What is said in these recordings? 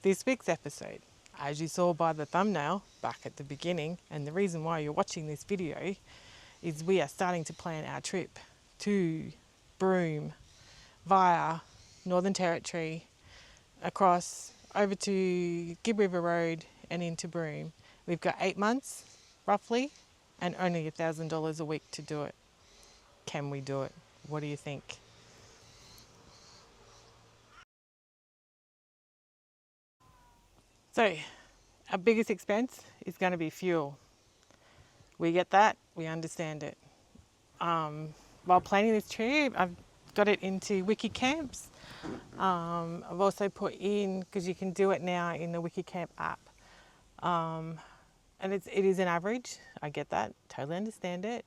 This week's episode, as you saw by the thumbnail back at the beginning, and the reason why you're watching this video is we are starting to plan our trip to Broome via Northern Territory, across over to Gibb River Road and into Broome. We've got 8 months roughly and only $1,000 a week to do it. Can we do it? What do you think? So, our biggest expense is going to be fuel. We get that, we understand it. While planning this trip, I've got it into wiki camps. I've also put in, because you can do it now in the wiki camp app, and it is an average. I get that, totally understand it.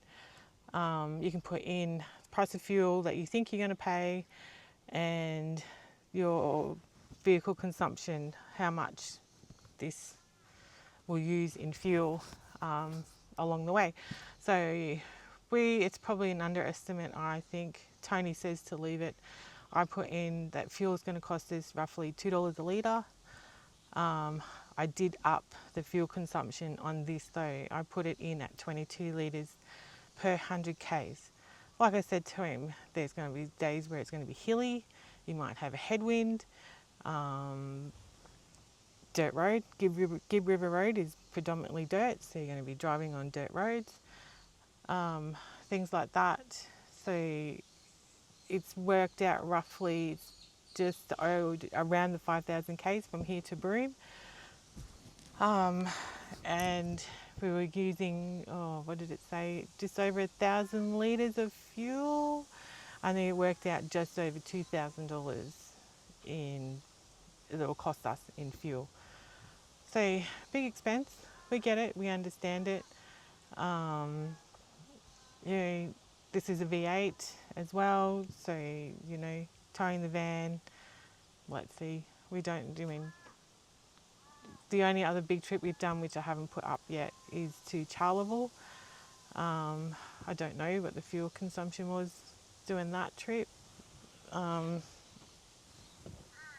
You can put in the price of fuel that you think you're going to pay and your vehicle consumption, how much this will use in fuel along the way. So it's probably an underestimate, I think. Tony says to leave it. I put in that fuel is going to cost us roughly $2 a litre. I did up the fuel consumption on this though. I put it in at 22 litres per 100 k's. Like I said to him, there's going to be days where it's going to be hilly. You might have a headwind. Dirt road, Gibb River Road is predominantly dirt, so you're going to be driving on dirt roads, things like that. So it's worked out roughly just around the 5,000 k's from here to Broome. And we were using, what did it say, just over 1,000 litres of fuel. I think it worked out just over $2,000 that will cost us in fuel. So big expense, we get it, we understand it. This is a V8 as well, so towing the van. Let's see, the only other big trip we've done, which I haven't put up yet, is to Charleville. I don't know what the fuel consumption was doing that trip.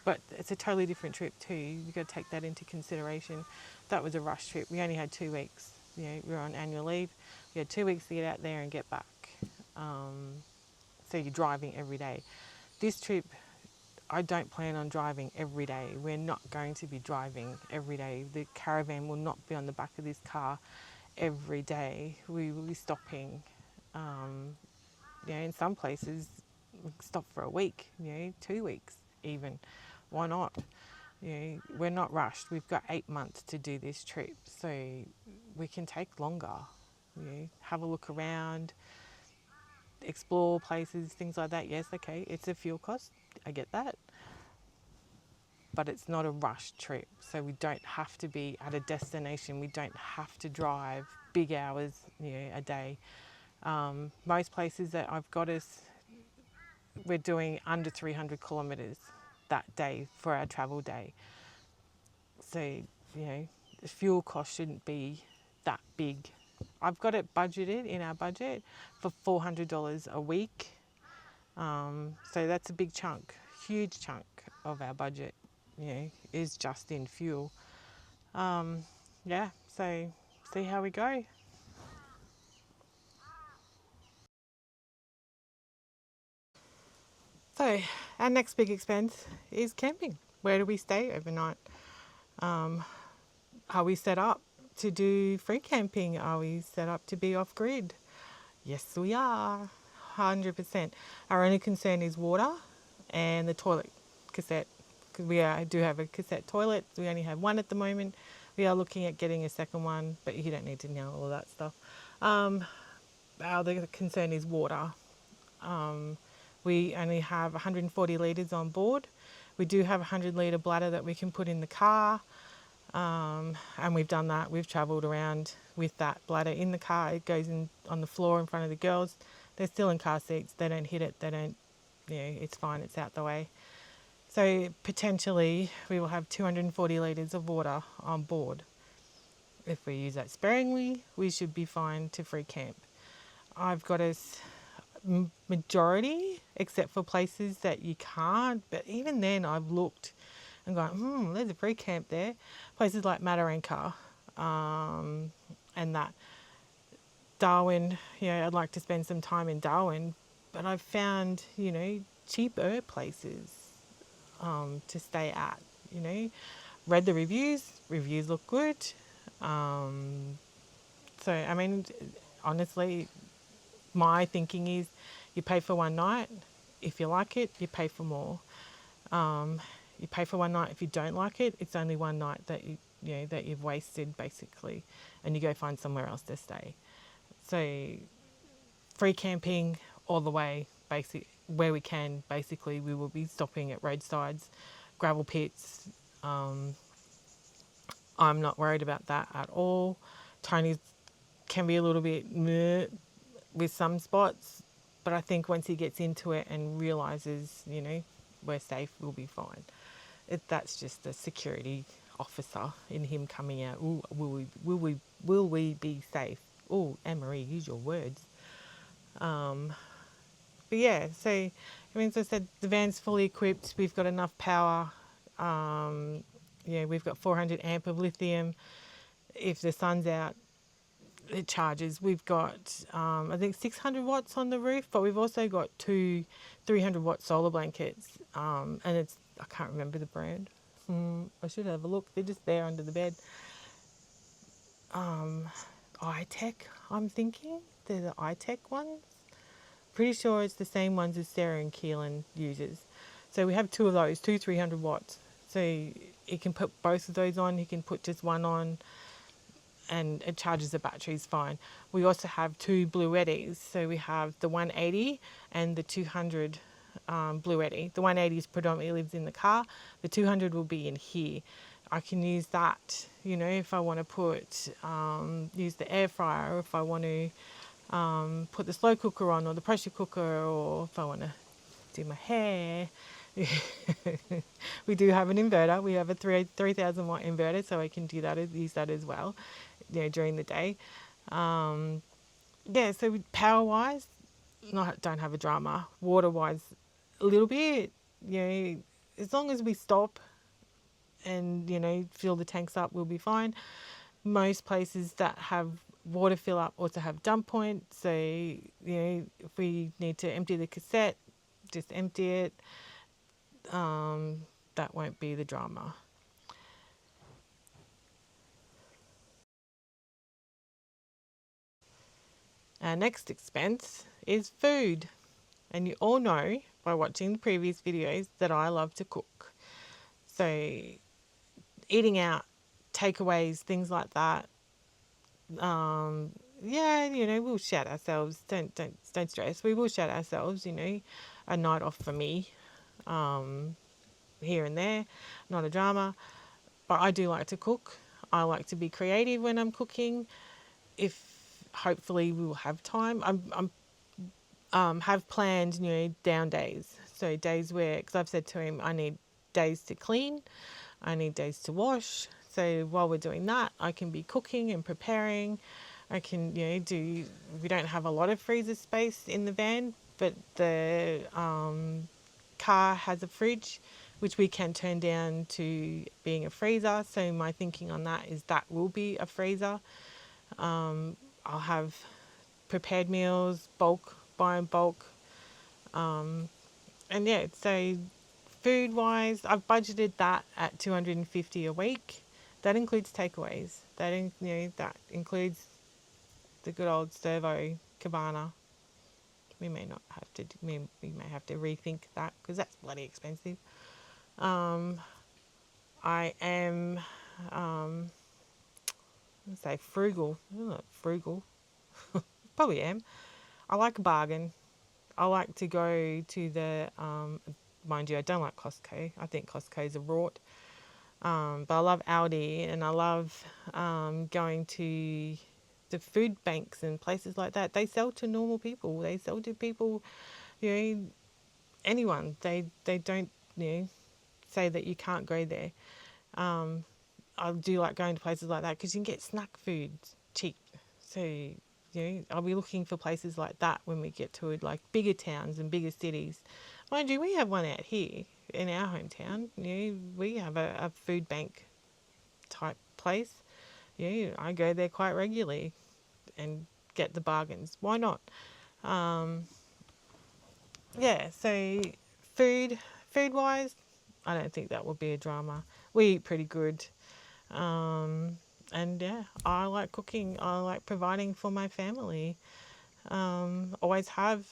But it's a totally different trip too. You've got to take that into consideration. That was a rush trip. We only had 2 weeks. We were on annual leave. We had 2 weeks to get out there and get back. So you're driving every day. This trip, I don't plan on driving every day. We're not going to be driving every day. The caravan will not be on the back of this car every day. We will be stopping. In some places, we stop for a week, 2 weeks even. Why not? We're not rushed. We've got 8 months to do this trip, so we can take longer. Have a look around, explore places, things like that. Yes, okay, it's a fuel cost. I get that. But it's not a rushed trip, so we don't have to be at a destination. We don't have to drive big hours, a day. Most places that I've got us, we're doing under 300 kilometres that day for our travel day. So, the fuel cost shouldn't be that big. I've got it budgeted in our budget for $400 a week. So that's a big chunk, huge chunk of our budget, is just in fuel. So see how we go. So our next big expense is camping. Where do we stay overnight? Are we set up to do free camping? Are we set up to be off grid? Yes, we are, 100%. Our only concern is water and the toilet cassette, because do have a cassette toilet. We only have one at the moment. We are looking at getting a second one, but you don't need to know all that stuff. Our other concern is water. We only have 140 litres on board. We do have a 100-litre bladder that we can put in the car. And we've done that. We've travelled around with that bladder in the car. It goes in on the floor in front of the girls. They're still in car seats. They don't hit it. They don't, it's fine. It's out the way. So potentially we will have 240 litres of water on board. If we use that sparingly, we should be fine to free camp. I've got us majority, except for places that you can't. But even then, I've looked and going, there's a free camp there. Places like Mataranka, and that. Darwin, I'd like to spend some time in Darwin, but I've found, cheaper places to stay at, Read the reviews, reviews look good. Um, so, I mean, honestly, my thinking is you pay for one night. If you like it, you pay for more. You pay for one night. If you don't like it, it's only one night that that you've wasted basically, and you go find somewhere else to stay. So free camping all the way, where we can. Basically, we will be stopping at roadsides, gravel pits. I'm not worried about that at all. Tony can be a little bit meh with some spots, but I think once he gets into it and realizes, we're safe, we'll be fine. That's just the security officer in him coming out. Ooh, will we be safe? Oh, Anne-Marie, use your words. But yeah, so as I said, the van's fully equipped. We've got enough power. We've got 400 amp of lithium. If the sun's out, it charges. We've got, I think, 600 watts on the roof, but we've also got two 300 watt solar blankets. And I can't remember the brand. I should have a look. They're just there under the bed. iTech, I'm thinking. They're the iTech ones. Pretty sure it's the same ones as Sarah and Keelan uses. So we have two of those, two 300 watts. So you can put both of those on. You can put just one on, and it charges the batteries fine. We also have two Bluettis. So we have the 180 and the 200 Bluetti. The 180 predominantly lives in the car. The 200 will be in here. I can use that, if I want to use the air fryer, or if I want to put the slow cooker on, or the pressure cooker, or if I want to do my hair. We do have an inverter. We have a 3,000 watt inverter, so I can do that, use that as well, during the day. So power wise, don't have a drama. Water wise, a little bit. As long as we stop and fill the tanks up, we'll be fine. Most places that have water fill up also have dump point. So if we need to empty the cassette, just empty it. That won't be the drama. Our next expense is food. And you all know by watching the previous videos that I love to cook. So eating out, takeaways, things like that. We'll shout ourselves. Don't stress. We will shout ourselves. A night off for me, here and there, not a drama. But I do like to cook. I like to be creative when I'm cooking. If hopefully we will have time, have planned, down days. So days where, because I've said to him, I need days to clean, I need days to wash. So while we're doing that, I can be cooking and preparing. I can, we don't have a lot of freezer space in the van, but the car has a fridge, which we can turn down to being a freezer. So my thinking on that is that will be a freezer. I'll have prepared meals, buy in bulk. So food wise, I've budgeted that at $250 a week. That includes takeaways. That includes the good old servo cabana. We may have to rethink that because that's bloody expensive. I am, let's say frugal. I'm not frugal. Probably am. I like a bargain. I like to go to the, mind you, I don't like Costco. I think Costco's a rort. But I love Aldi, and I love going to the food banks and places like that. They sell to normal people. They sell to people, anyone. They don't, say that you can't go there. I do like going to places like that because you can get snack foods cheap. So, I'll be looking for places like that when we get to like bigger towns and bigger cities. Mind you, we have one out here in our hometown. We have a food bank type place. I go there quite regularly and get the bargains. Why not? Um, yeah, so food wise, I don't think that would be a drama. We eat pretty good. And yeah, I like cooking. I like providing for my family. Always have.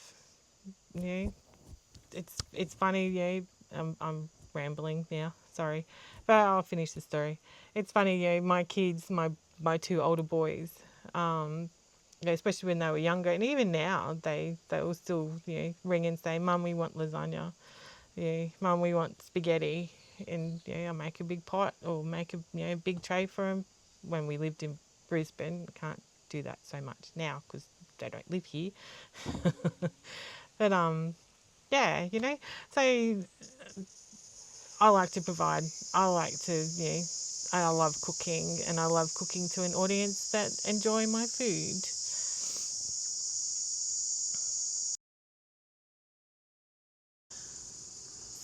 You know, it's funny. I'm rambling now. Sorry, but I'll finish the story. It's funny. My kids, my two older boys. Especially when they were younger, and even now, they will still ring and say, "Mum, we want lasagna." Yeah, Mum, we want spaghetti, and I make a big pot or make a big tray for them. When we lived in Brisbane, can't do that so much now because they don't live here. But yeah, so I like to provide. I like to I love cooking, and I love cooking to an audience that enjoy my food.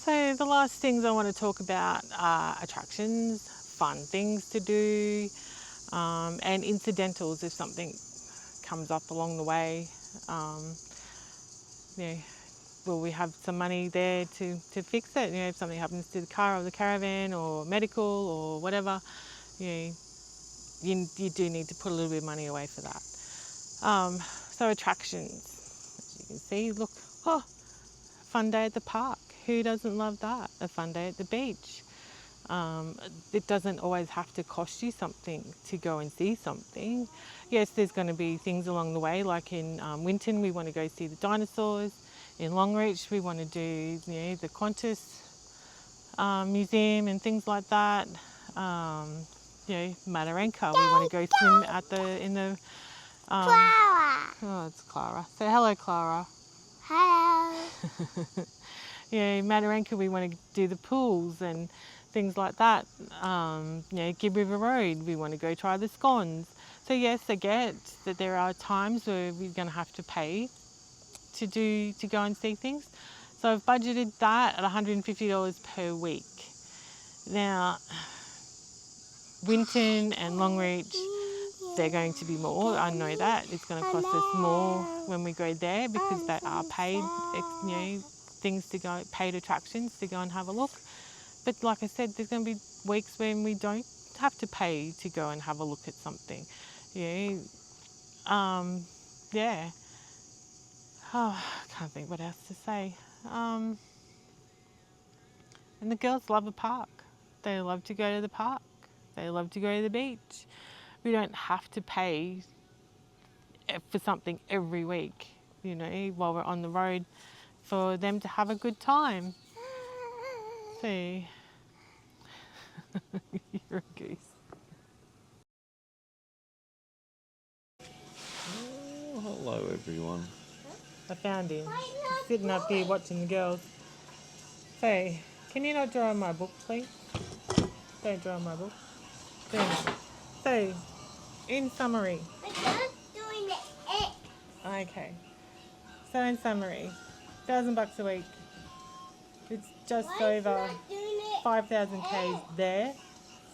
So the last things I want to talk about are attractions, fun things to do, and incidentals if something comes up along the way. Um, you know, will we have some money there to fix it? If something happens to the car or the caravan or medical or whatever, you know, you do need to put a little bit of money away for that. So attractions, as you can see, look, fun day at the park. Who doesn't love that? A fun day at the beach. It doesn't always have to cost you something to go and see something. Yes, there's going to be things along the way, like in Winton, we want to go see the dinosaurs. In Longreach, we want to do the Qantas museum and things like that. Mataranka, we want to go swim in the. Clara. Oh, it's Clara. Say hello, Clara. Hello. Mataranka, we want to do the pools and things like that. Gibb River Road, we want to go try the scones. So yes, I get that there are times where we're going to have to pay to go and see things. So I've budgeted that at $150 per week. Now, Winton and Longreach, they're going to be more. I know that it's going to cost us more when we go there because they are paid, things to go, paid attractions to go and have a look. But like I said, there's going to be weeks when we don't have to pay to go and have a look at something. Yeah. Yeah. Oh, I can't think what else to say. And the girls love a park. They love to go to the park. They love to go to the beach. We don't have to pay for something every week, while we're on the road for them to have a good time. See, you're a goose. Oh, hello everyone. I found him. He's sitting up here watching the girls. Say, can you not draw on my book, please? Don't draw on my book. So, in summary. We're just doing it. Okay. So in summary, $1,000 a week. It's just over 5,000 Ks there.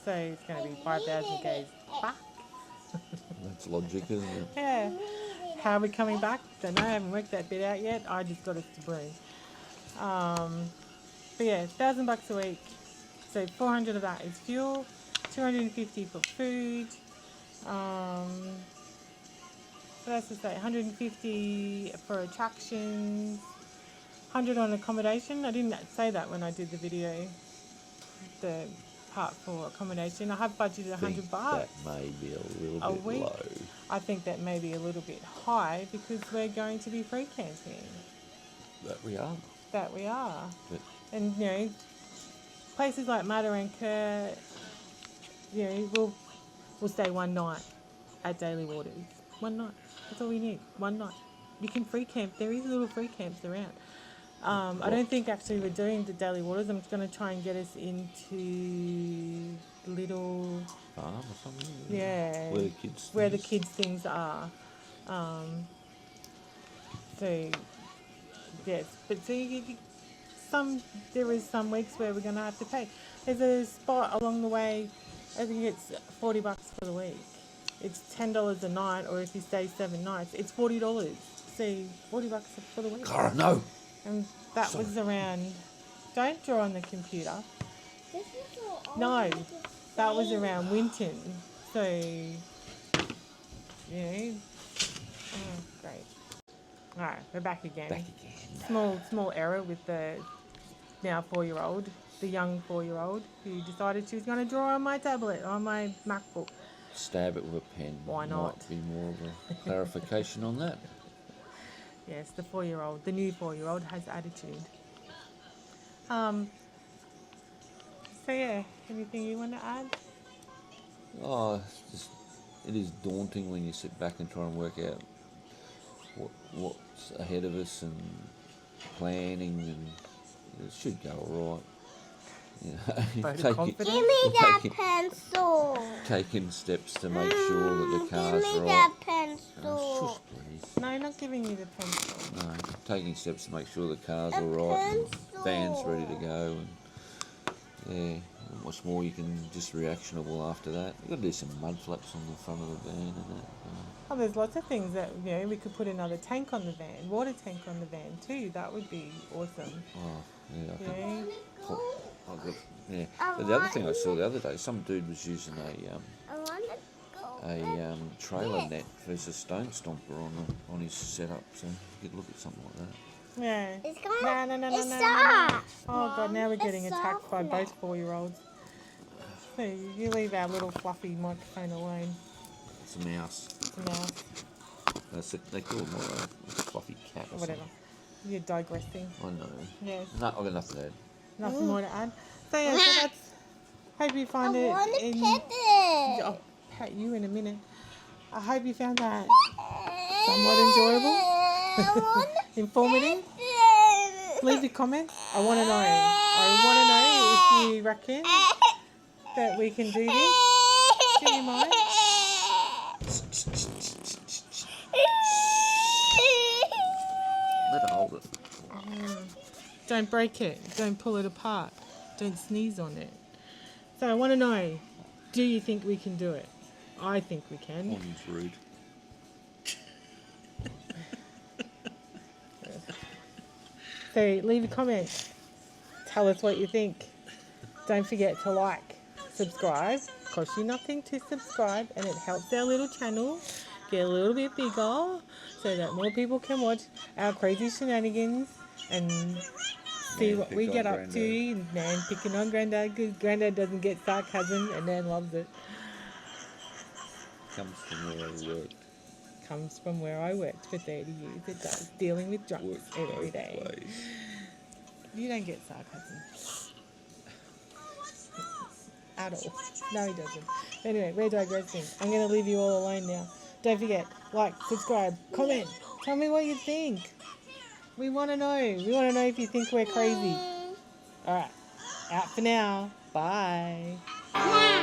So it's going to be 5,000 Ks back. That's logic, isn't it? Yeah. How are we coming back? Don't know. I haven't worked that bit out yet. I just got us to Broome. But yeah, $1,000 a week. So 400 of that is fuel, 250 for food. What else to say? 150 for attractions, 100 on accommodation. I didn't say that when I did the video. The part for accommodation. I have budgeted $100. That may be a little bit week. low. I think that may be a little bit high because we're going to be free camping. That we are. That we are. But And places like Mataranka, we'll stay one night at Daily Waters. One night. That's all we need. One night. You can free camp. There is little free camps around. I don't think actually we're doing the Daily Waters. I'm just going to try and get us into little farm or something. Yeah. Where the kids things are. So yes, but so there is some weeks where we're gonna have to pay. There's a spot along the way. I think it's $40 for the week. It's $10 a night, or if you stay 7 nights, it's $40. See, $40 for the week. Cara, no. And that was around. Don't draw on the computer. This is all No, I need to that was say. around Winton. So, yeah. Oh, great. All right, we're back again. Back again. Small error with the now 4-year-old, the young 4-year-old who decided she was going to draw on my tablet, on my MacBook. Stab it with a pen. Why not? Might be more of a clarification on that. Yes, the new 4-year-old has attitude. So yeah, anything you want to add? Oh, it is daunting when you sit back and try and work out what's ahead of us and planning, and it should go all right. You know, Vote of confidence. Give me that pencil. taking steps to make sure that the car's Give me right. that Oh, pencil. shush, please. No, not giving you the pencil. No, taking steps to make sure the car's A all right, and pencil. van's ready to go, and yeah, not much more you can just reactionable after that. We've got to do some mud flaps on the front of the van and that. Oh, there's lots of things that, we could put another tank on the van, water tank on the van too. That would be awesome. Oh, yeah, I think. Yeah. Yeah, but the other thing I saw the other day, some dude was using I want to go. a trailer net as a stone stomper on his setup, so you could look at something like that. Yeah. It's gonna. No. It's soft. Oh God, now we're It's getting attacked soft by now. both 4-year-olds. So you leave our little fluffy microphone alone. It's a mouse. It's a mouse They call it more a fluffy cat or or whatever. You're digressing. something. I know. Yeah. No, I've got nothing to add. Nothing more to add. So yeah, so that's. Hope you I find it. want to pet it. I'll pat you in a minute. I hope you found that somewhat enjoyable, I want to informative. pet it. Leave your comments. I want to know. I want to know if you reckon that we can do this. Do you mind? Let her hold it. Don't break it. Don't pull it apart. Don't sneeze on it. So I want to know, do you think we can do it? I think we can. One's rude. So leave a comment. Tell us what you think. Don't forget to like, subscribe. Costs you nothing to subscribe, and it helps our little channel get a little bit bigger so that more people can watch our crazy shenanigans and see Man what we pick get on up to. And Nan picking on Granddad because Granddad doesn't get sarcasm and Nan loves it. Comes from where I work. Comes from where I worked for 30 years. It does. Dealing with drunks Works every both day. ways. You don't get sarcasm. At all. No, he doesn't. Anyway, we're digressing. I'm going to leave you all alone now. Don't forget, like, subscribe, comment. Tell me what you think. We want to know. We want to know if you think we're crazy. All right. Out for now. Bye. Now.